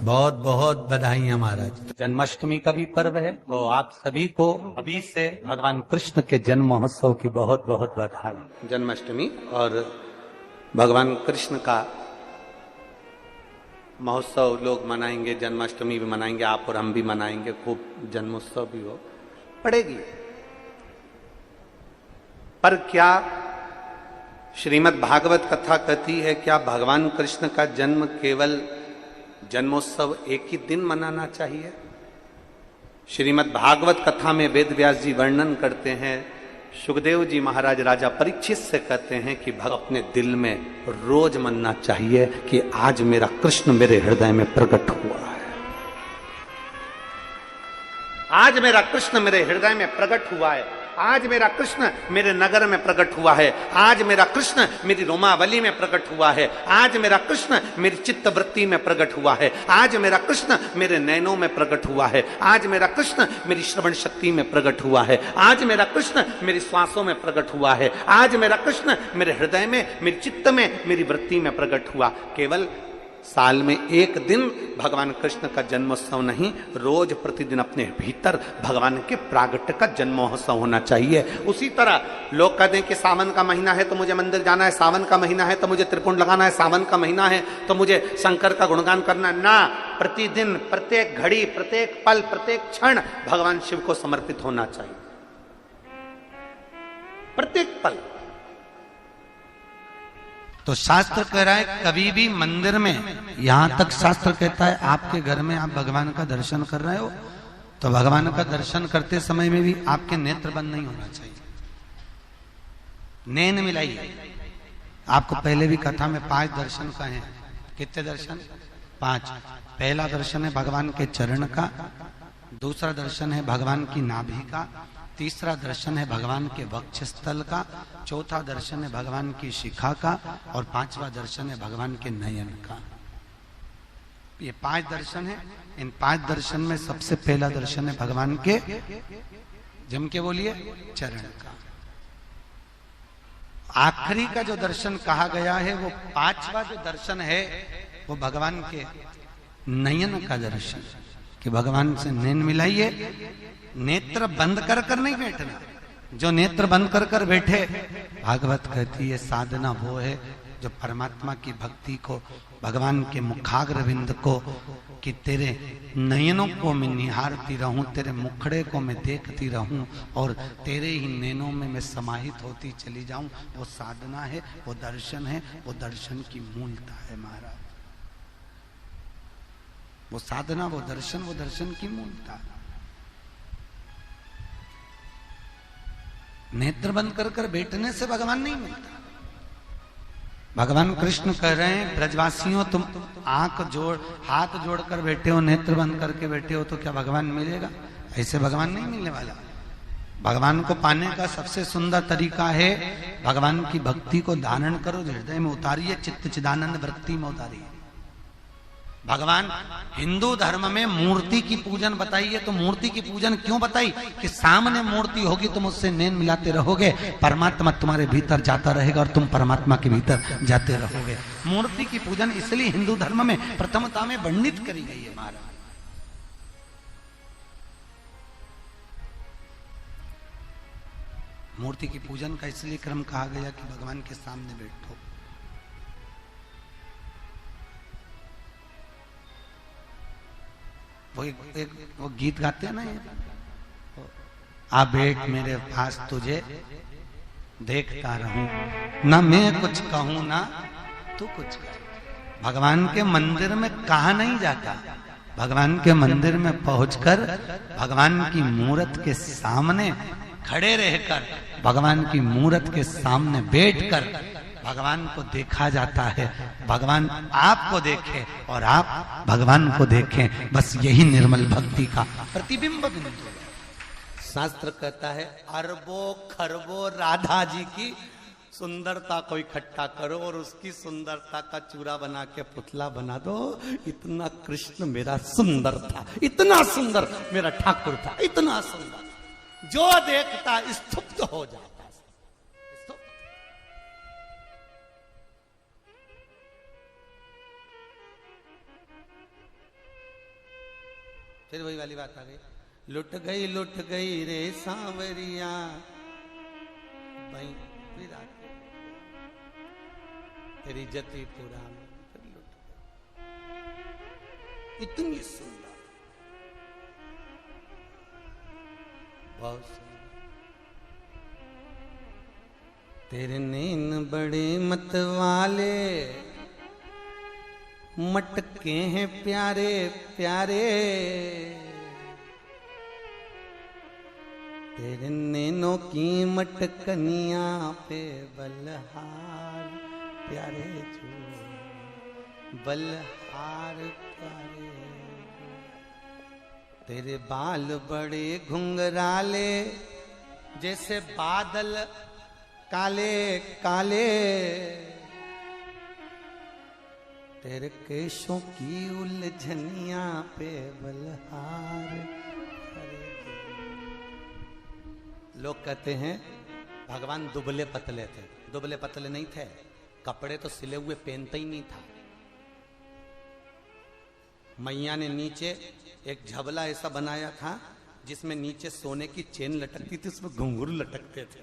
बहुत बहुत बधाइयां महाराज। जन्माष्टमी का भी पर्व है, तो आप सभी को अभी से भगवान कृष्ण के जन्म महोत्सव की बहुत बहुत बधाई। जन्माष्टमी और भगवान कृष्ण का महोत्सव लोग मनाएंगे, जन्माष्टमी भी मनाएंगे, आप और हम भी मनाएंगे, खूब जन्मोत्सव भी हो पड़ेगी। पर क्या श्रीमद् भागवत कथा कहती है क्या भगवान कृष्ण का जन्म केवल जन्मोत्सव एक ही दिन मनाना चाहिए? श्रीमद् भागवत कथा में वेद व्यास जी वर्णन करते हैं, सुखदेव जी महाराज राजा परीक्षित से कहते हैं कि भक्त अपने दिल में रोज मनना चाहिए कि आज मेरा कृष्ण मेरे हृदय में प्रकट हुआ है, आज मेरा कृष्ण मेरे हृदय में प्रकट हुआ है, आज मेरा कृष्ण मेरे नगर में प्रकट हुआ है, आज मेरा कृष्ण मेरी रोमावली में प्रकट हुआ है, आज मेरा कृष्ण मेरी चित्तवृत्ति में प्रकट हुआ है, आज मेरा कृष्ण मेरे नैनों में प्रकट हुआ है, आज मेरा कृष्ण मेरी श्रवण शक्ति में प्रकट हुआ है, आज मेरा कृष्ण मेरी श्वासों में प्रकट हुआ है, आज मेरा कृष्ण मेरे हृदय में, मेरी चित्त में, मेरी वृत्ति में प्रकट हुआ। केवल साल में एक दिन भगवान कृष्ण का जन्मोत्सव नहीं, रोज प्रतिदिन अपने भीतर भगवान के प्रागट्य का जन्मोत्सव होना चाहिए। उसी तरह लोग कहते हैं कि सावन का महीना है तो मुझे मंदिर जाना है, सावन का महीना है तो मुझे त्रिपुंड लगाना है, सावन का महीना है तो मुझे शंकर का गुणगान करना है। ना, प्रतिदिन, प्रत्येक घड़ी, प्रत्येक पल, प्रत्येक क्षण भगवान शिव को समर्पित होना चाहिए। प्रत्येक पल। तो शास्त्र कह रहा है कभी भी मंदिर में, यहां तक शास्त्र कहता है आपके घर में आप भगवान का दर्शन कर रहे हो तो भगवान का दर्शन करते समय में भी आपके नेत्र बंद नहीं होना चाहिए, नैन मिलाइए। आपको पहले भी कथा में 5 दर्शन कहे। कितने दर्शन? 5। पहला दर्शन है भगवान के चरण का, दूसरा दर्शन है भगवान की नाभि का, तीसरा दर्शन है भगवान के वक्षस्थल का, चौथा दर्शन है भगवान की शिखा का, और 5वां दर्शन है भगवान के नयन का। ये 5 दर्शन है। इन 5 दर्शन में सबसे पहला दर्शन है भगवान के, जम के बोलिए, चरण का। आखिरी का जो दर्शन कहा गया है वो 5वां जो दर्शन है वो भगवान के नयन का दर्शन, कि भगवान से नैन मिलाइए। नेत्र बंद कर कर नहीं बैठना। जो नेत्र बंद कर कर बैठे, भागवत कहती है साधना वो है जो परमात्मा की भक्ति को, भगवान के मुखाग्रविंद को, कि तेरे नयनों को मैं निहारती रहूं, तेरे मुखड़े को मैं देखती रहूं और तेरे ही नैनों में मैं समाहित होती चली जाऊं, वो साधना है, वो दर्शन है, वो दर्शन की मूलता है महाराज। वो साधना, वो दर्शन की मूलता है। नेत्र बंद कर कर बैठने से भगवान नहीं मिलता। भगवान कृष्ण कह रहे हैं ब्रजवासियों, तुम हाथ जोड़कर बैठे हो, नेत्र बंद करके बैठे हो, तो क्या भगवान मिलेगा? ऐसे भगवान नहीं मिलने वाला। भगवान को पाने का सबसे सुंदर तरीका है भगवान की भक्ति को धारण करो, हृदय में उतारिए, चित्त चिदानंद वृत्ति में उतारिए। भगवान हिंदू धर्म में मूर्ति की पूजन बताई है, तो मूर्ति की पूजन क्यों बताई? कि सामने मूर्ति होगी, तुम उससे नैन मिलाते रहोगे, परमात्मा तुम्हारे भीतर जाता रहेगा और तुम परमात्मा के भीतर जाते रहोगे। मूर्ति की पूजन इसलिए हिंदू धर्म में प्रथमता में वर्णित करी गई है महाराज। मूर्ति की पूजन का इसलिए क्रम कहा गया कि भगवान के सामने बैठो। वो गीत गाते हैं ना, आ बैठ मेरे पास तुझे देखता रहूं, ना मैं कुछ कहूं ना तू कुछ कर। भगवान के मंदिर में कहा नहीं जाता, भगवान के मंदिर में पहुंचकर भगवान की मूरत के सामने खड़े रहकर, भगवान की मूरत के सामने बैठकर भगवान को देखा जाता है। भगवान आपको देखे और आप भगवान को देखें, बस यही निर्मल भक्ति का प्रतिबिंब बिंदु है। शास्त्र कहता है अरबों खरबों राधा जी की सुंदरता को इकट्ठा करो और उसकी सुंदरता का चूरा बना के पुतला बना दो। इतना कृष्ण मेरा सुंदर था, इतना सुंदर मेरा ठाकुर था, इतना सुंदर, जो देखता स्तुप्त हो जाता। फिर वही वाली बात आ गई, लुट गई रे सांवरिया भाई, फिर आके तेरी जती पुरानी फिर लुट गई। इतनी सुंदर, बहुत सुंदर। तेरे नैन बड़े मत वाले, मटके हैं प्यारे प्यारे, तेरे नैनों की मटकनिया पे बलहार प्यारे जो, बलहार प्यारे जो। तेरे बाल बड़े घुंघराले, जैसे बादल काले काले, तेरे केशों की उलझनिया पे बलहार। लोग कहते हैं भगवान दुबले पतले थे, दुबले पतले नहीं थे, कपड़े तो सिले हुए पहनते ही नहीं था। मैया ने नीचे एक झबला ऐसा बनाया था जिसमें नीचे सोने की चेन लटकती थी, उसमें घुंघरू लटकते थे,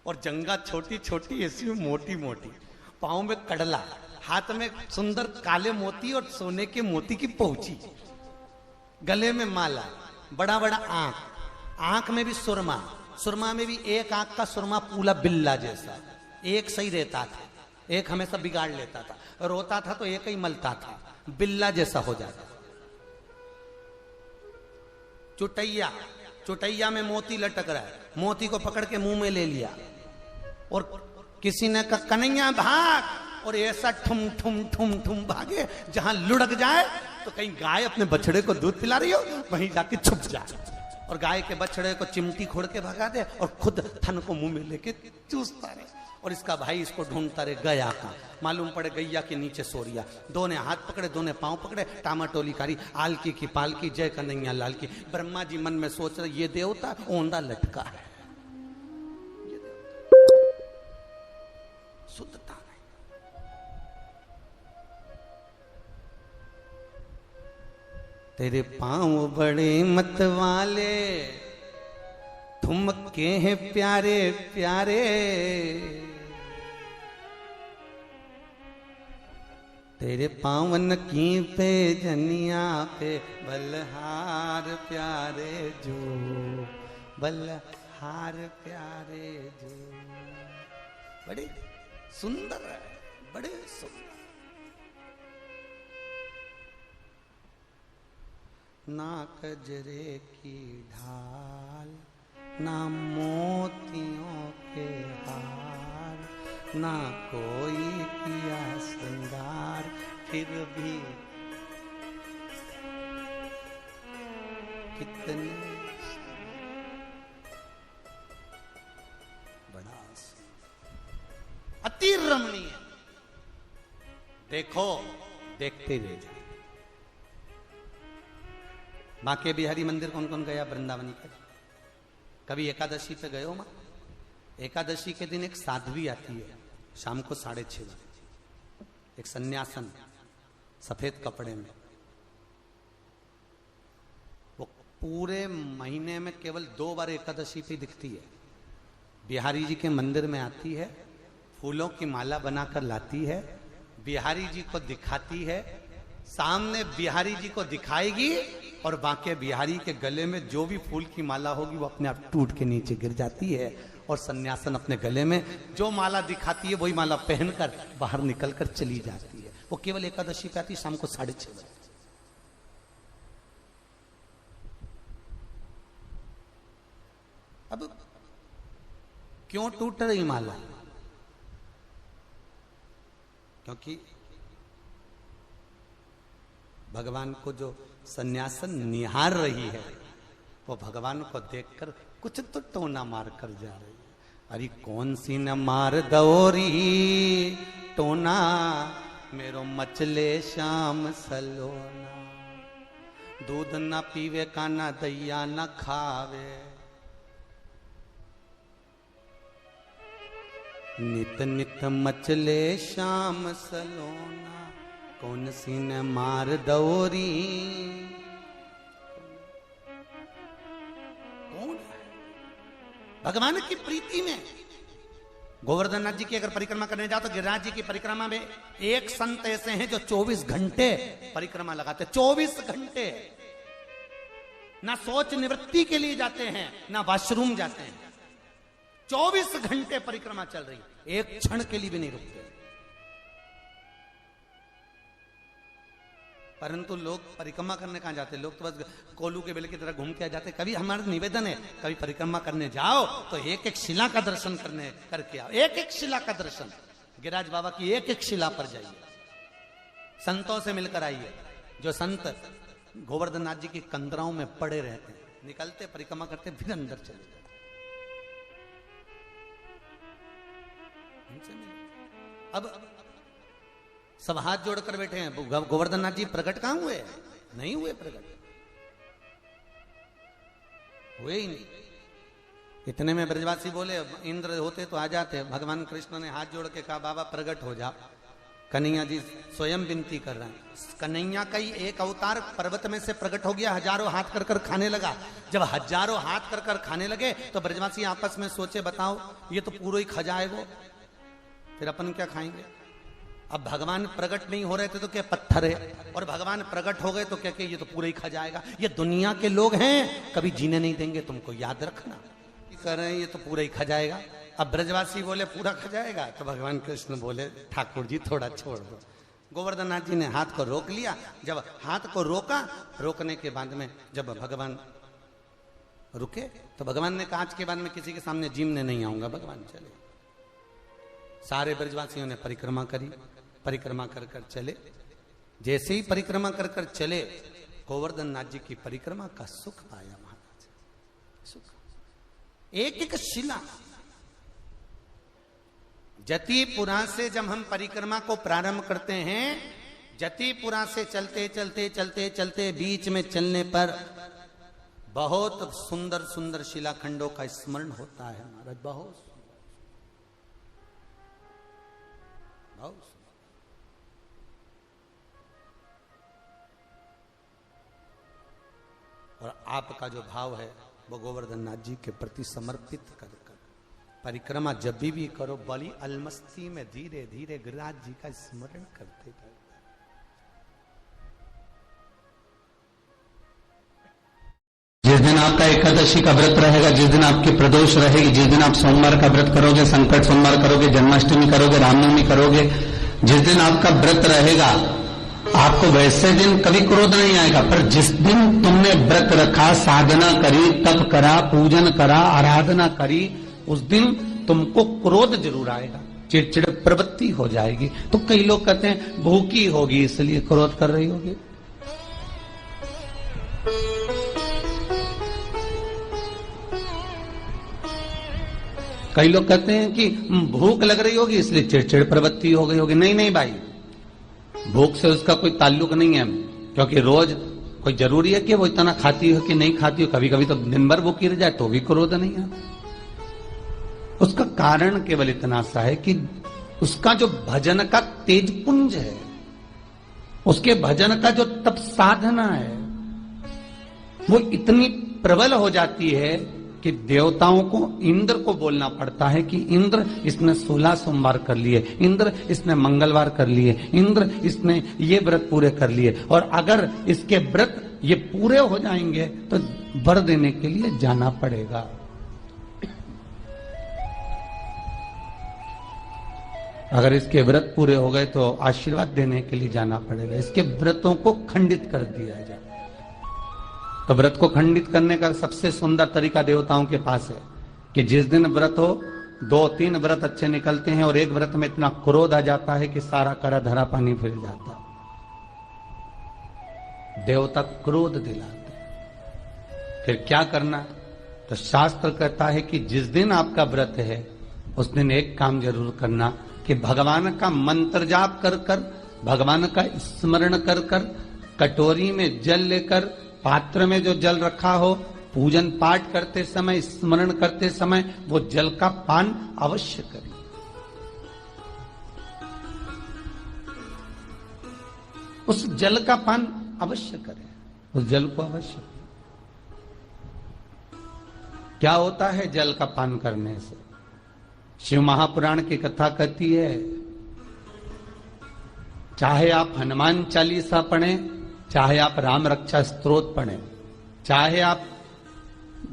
और जंगा छोटी छोटी ऐसी मोटी मोटी, पाँव में कड़ला, हाथ में सुंदर काले मोती और सोने के मोती की पहुंची, गले में माला, बड़ा बड़ा आंख, आंख में भी सुरमा, सुरमा में भी एक आंख का सुरमा पूरा बिल्ला जैसा, एक सही रहता था, एक हमेशा बिगाड़ लेता था, रोता था तो एक ही मलता था, बिल्ला जैसा हो जाता। चुटैया, चुटैया में मोती लटक रहा है, मोती को पकड़ के मुंह में ले लिया, और किसी ने कहा कन्हैया भाग, और ऐसा ठुम ठुम ठुम ठुम भागे, जहां लुढ़क जाए तो कहीं गाय अपने बछड़े को दूध पिला रही हो, वहीं जाके छुप जाए, और गाय के बछड़े को चिमटी खोड़ के भगा दे, और खुद थन को मुंह में लेके चूसता रहे, और इसका भाई इसको ढूंढता रहे गया का, मालूम पड़े गैया के नीचे सोरिया, दो ने हाथ पकड़े, दो ने पांव पकड़े, टामाटोली कारी, आलकी की पालकी, जय कन्हैया लाल की। ब्रह्मा जी मन में सोच रहे ये देवता ओंधा लटका है, शुद्धता नहीं। तेरे पांव बड़े मत वाले, ठुमके हैं प्यारे प्यारे, तेरे पावन की पे जनिया पे बलहार प्यारे जो, बलहार प्यारे जो। बड़े सुंदर है, बड़े सुंदर। ना कजरे की ढाल, ना मोतियों के हार, ना कोई किया श्रृंगार, फिर भी कितने बड़ा अति रमणीय, देखो देखते रह जाए। बांके बिहारी मंदिर कौन कौन गया वृंदावनी के? कभी एकादशी पे गए हो मां? एकादशी के दिन एक साध्वी आती है शाम को 6:30 बजे, एक सन्यासन सफेद कपड़े में, वो पूरे महीने में केवल 2 बार एकादशी पे दिखती है। बिहारी जी के मंदिर में आती है, फूलों की माला बनाकर लाती है, बिहारी जी को दिखाती है, सामने बिहारी जी को दिखाएगी, और बांके बिहारी के गले में जो भी फूल की माला होगी वो अपने आप टूट के नीचे गिर जाती है, और सन्यासन अपने गले में जो माला दिखाती है वही माला पहनकर बाहर निकलकर चली जाती है। वो केवल एकादशी पे आती, शाम को 6:30 बजे। अब क्यों टूट रही माला? क्योंकि भगवान को जो सन्यासन निहार रही है, वो भगवान को देखकर कुछ तो टोना मार कर जा रही है। अरे कौन सी न मार दौरी टोना, मेरो मचले शाम सलोना, दूध न पीवे का ना दैया न खावे, नित नित मचले शाम सलोना, कौन सी न मार दौरी। भगवान की प्रीति में। गोवर्धन नाथ जी की अगर परिक्रमा करने जाओ तो गिरिराज जी की परिक्रमा में एक संत ऐसे हैं जो 24 घंटे परिक्रमा लगाते, 24 घंटे। ना सोच निवृत्ति के लिए जाते हैं, ना वॉशरूम जाते हैं, 24 घंटे परिक्रमा चल रही, एक क्षण के लिए भी नहीं रुकते। परंतु लोग परिक्रमा करने कहां जाते, लोग तो बस कोलू के बेल की तरह घूम के आ जाते। कभी हमारा निवेदन है, कभी परिक्रमा करने जाओ तो एक एक शिला का दर्शन करके आओ, एक एक शिला का दर्शन। गिरिराज बाबा की एक एक शिला पर जाइए, संतों से मिलकर आइए। जो संत गोवर्धन नाथ जी की कंदराओं में पड़े रहते हैं, निकलते परिक्रमा करते फिर अंदर चले जाते। अब सब हाथ जोड़कर बैठे हैं। गोवर्धन नाथ जी प्रकट कहां हुए? नहीं हुए प्रकट, हुए ही नहीं। इतने में ब्रजवासी बोले इंद्र होते तो आ जाते। भगवान कृष्ण ने हाथ जोड़ के कहा बाबा प्रकट हो जाओ। कन्हैया जी स्वयं विनती कर रहे हैं। कन्हैया का ही एक अवतार पर्वत में से प्रकट हो गया, हजारों हाथ कर कर खाने लगा। जब हजारों हाथ कर कर खाने लगे तो ब्रजवासी आपस में सोचे बताओ ये तो पूरा ही खा जाएगा, फिर अपन क्या खाएंगे। अब भगवान प्रकट नहीं हो रहे थे तो क्या पत्थर है, और भगवान प्रकट हो गए तो क्या ये तो पूरा ही खा जाएगा। ये दुनिया के लोग हैं, कभी जीने नहीं देंगे, तुमको याद रखना। कह रहे हैं ये तो पूरा ही खा जाएगा। अब ब्रजवासी बोले पूरा खा जाएगा, तो भगवान कृष्ण बोले ठाकुर जी थोड़ा छोड़ दो। गोवर्धन नाथ जी ने हाथ को रोक लिया। जब हाथ को रोका, रोकने के बाद में जब भगवान रुके तो भगवान ने कहा आज के बाद में किसी के सामने जीमने नहीं आऊंगा। भगवान चले। सारे ब्रजवासियों ने परिक्रमा करी, परिक्रमा कर कर चले। जैसे ही परिक्रमा कर कर चले, गोवर्धन नाथ जी की परिक्रमा का सुख पाया महाराज, सुख। एक एक शिला। जतिपुरा से जब हम परिक्रमा को प्रारंभ करते हैं, जतिपुरा से चलते चलते चलते चलते बीच में चलने पर बहुत सुंदर सुंदर शिलाखंडों का स्मरण होता है महाराज। बहुत बहुत और आपका जो भाव है वो गोवर्धन नाथ जी के प्रति समर्पित कर परिक्रमा जब भी करो, बड़ी अलमस्ती में धीरे धीरे गिरिराज जी का स्मरण करते करते। जिस दिन आपका एकादशी का व्रत रहेगा, जिस दिन आपकी प्रदोष रहेगी, जिस दिन आप सोमवार का व्रत करोगे, संकट सोमवार करोगे, जन्माष्टमी करोगे, रामनवमी करोगे, जिस दिन आपका व्रत रहेगा, आपको वैसे दिन कभी क्रोध नहीं आएगा। पर जिस दिन तुमने व्रत रखा, साधना करी, तप करा, पूजन करा, आराधना करी, उस दिन तुमको क्रोध जरूर आएगा, चिड़चिड़ प्रवृत्ति हो जाएगी। तो कई लोग कहते हैं भूखी होगी इसलिए क्रोध कर रही होगी। कई लोग कहते हैं कि भूख लग रही होगी इसलिए चिड़चिड़ प्रवृत्ति हो गई होगी। नहीं नहीं भाई, भूख से उसका कोई ताल्लुक नहीं है, क्योंकि रोज कोई जरूरी है कि वो इतना खाती हो कि नहीं खाती हो। कभी कभी तो दिन भर भूखी रह जाए तो भी क्रोध नहीं है। उसका कारण केवल इतना सा है कि उसका जो भजन का तेज पुंज है, उसके भजन का जो तप साधना है, वो इतनी प्रबल हो जाती है कि देवताओं को, इंद्र को बोलना पड़ता है कि इंद्र इसने 16 सोमवार कर लिए, इंद्र इसने मंगलवार कर लिए, इंद्र इसने ये व्रत पूरे कर लिए, और अगर इसके व्रत ये पूरे हो जाएंगे तो वर देने के लिए जाना पड़ेगा। अगर इसके व्रत पूरे हो गए तो आशीर्वाद देने के लिए जाना पड़ेगा। इसके व्रतों को खंडित कर दिया जाए। तो व्रत को खंडित करने का सबसे सुंदर तरीका देवताओं के पास है कि जिस दिन व्रत हो, 2-3 व्रत अच्छे निकलते हैं और एक व्रत में इतना क्रोध आ जाता है कि सारा करा धरा पानी फिर जाता। देवता क्रोध दिलाते। फिर क्या करना? तो शास्त्र कहता है कि जिस दिन आपका व्रत है उस दिन एक काम जरूर करना कि भगवान का मंत्र जाप कर कर, भगवान का स्मरण कर कर, कटोरी में जल लेकर, पात्र में जो जल रखा हो, पूजन पाठ करते समय, स्मरण करते समय वो जल का पान अवश्य करें। उस जल का पान अवश्य करें, उस जल को अवश्य। क्या होता है जल का पान करने से? शिव महापुराण की कथा कहती है, चाहे आप हनुमान चालीसा पढ़ें, चाहे आप राम रक्षा स्तोत्र पढ़ें, चाहे आप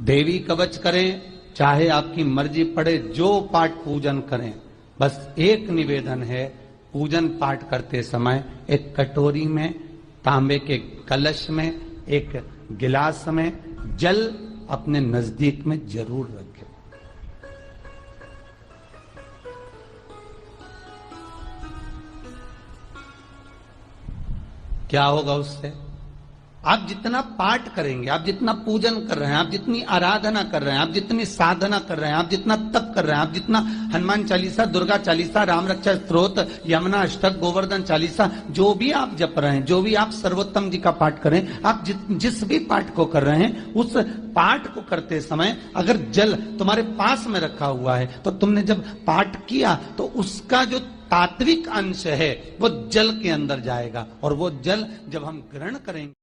देवी कवच करें, चाहे आपकी मर्जी पड़े, जो पाठ पूजन करें, बस एक निवेदन है, पूजन पाठ करते समय एक कटोरी में, तांबे के कलश में, एक गिलास में जल अपने नजदीक में जरूर रखें। क्या होगा उससे? आप जितना पाठ करेंगे, आप जितना पूजन कर रहे हैं, आप जितनी आराधना कर रहे हैं, आप जितनी साधना कर रहे हैं, आप जितना तप कर रहे हैं, आप जितना हनुमान चालीसा, दुर्गा चालीसा, राम रक्षा स्तोत्र, यमुना अष्टक, गोवर्धन चालीसा, जो भी आप जप रहे हैं, जो भी आप सर्वोत्तम जी का पाठ करें, आप जिस भी पाठ को कर रहे हैं, उस पाठ को करते समय अगर जल तुम्हारे पास में रखा हुआ है, तो तुमने जब पाठ किया तो उसका जो तात्विक अंश है वो जल के अंदर जाएगा, और वो जल जब हम ग्रहण करेंगे